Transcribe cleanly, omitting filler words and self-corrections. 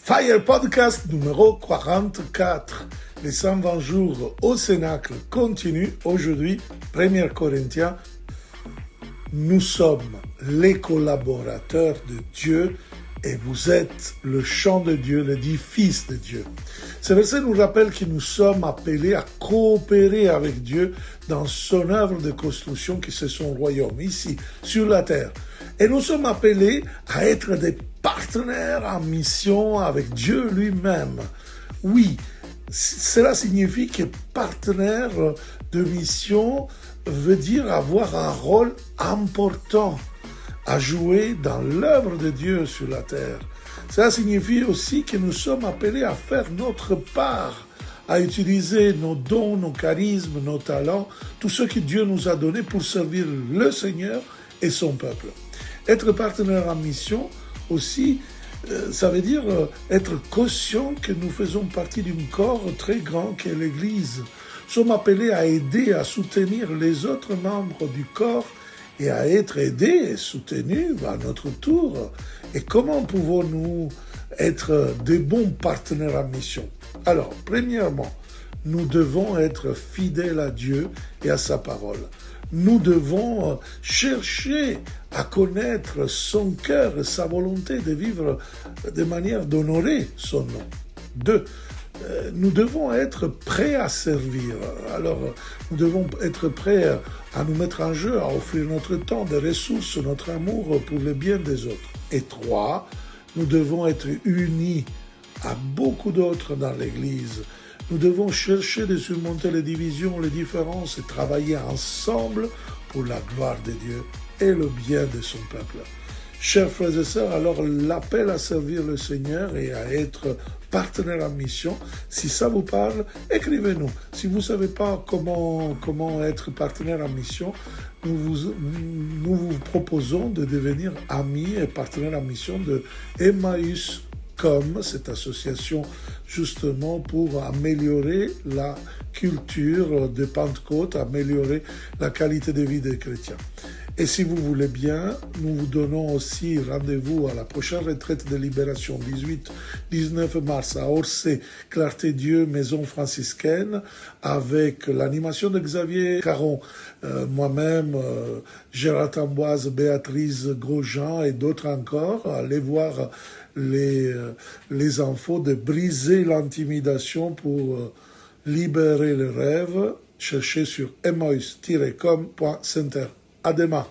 Fire Podcast numéro 44. Les 120 jours au Cénacle continuent. Aujourd'hui, 1 Corinthiens, nous sommes les collaborateurs de Dieu et vous êtes le champ de Dieu, l'édifice de Dieu. Ce verset nous rappelle que nous sommes appelés à coopérer avec Dieu dans son œuvre de construction qui c'est son royaume, ici, sur la terre. Et nous sommes appelés à être des partenaires en mission avec Dieu lui-même. Oui, cela signifie que partenaire de mission veut dire avoir un rôle important à jouer dans l'œuvre de Dieu sur la terre. Cela signifie aussi que nous sommes appelés à faire notre part, à utiliser nos dons, nos charismes, nos talents, tout ce que Dieu nous a donné pour servir le Seigneur et son peuple. Être partenaire en mission aussi, ça veut dire être conscient que nous faisons partie d'un corps très grand qu'est l'Église. Nous sommes appelés à aider, à soutenir les autres membres du corps et à être aidés et soutenus à notre tour. Et comment pouvons-nous être des bons partenaires en mission? Alors, premièrement, nous devons être fidèles à Dieu et à sa parole. Nous devons chercher à connaître son cœur et sa volonté de vivre de manière d'honorer son nom. 2. Nous devons être prêts à servir. Alors, nous devons être prêts à nous mettre en jeu, à offrir notre temps, des ressources, notre amour pour le bien des autres. Et 3, nous devons être unis à beaucoup d'autres dans l'Église. Nous devons chercher de surmonter les divisions, les différences et travailler ensemble pour la gloire de Dieu et le bien de son peuple. Chers frères et sœurs, alors l'appel à servir le Seigneur et à être partenaire en mission, si ça vous parle, écrivez-nous. Si vous ne savez pas comment être partenaire en mission, nous vous proposons de devenir amis et partenaires en mission de Emmaüs, comme cette association justement pour améliorer la culture de Pentecôte, améliorer la qualité de vie des chrétiens. Et si vous voulez bien, nous vous donnons aussi rendez-vous à la prochaine retraite de libération, 18-19 mars à Orsay, Clarté-Dieu, Maison franciscaine, avec l'animation de Xavier Caron, moi-même, Gérard Amboise, Béatrice Grosjean et d'autres encore. Allez voir les infos de briser l'intimidation pour libérer le rêve. Cherchez sur emmaüs-com.center. À demain.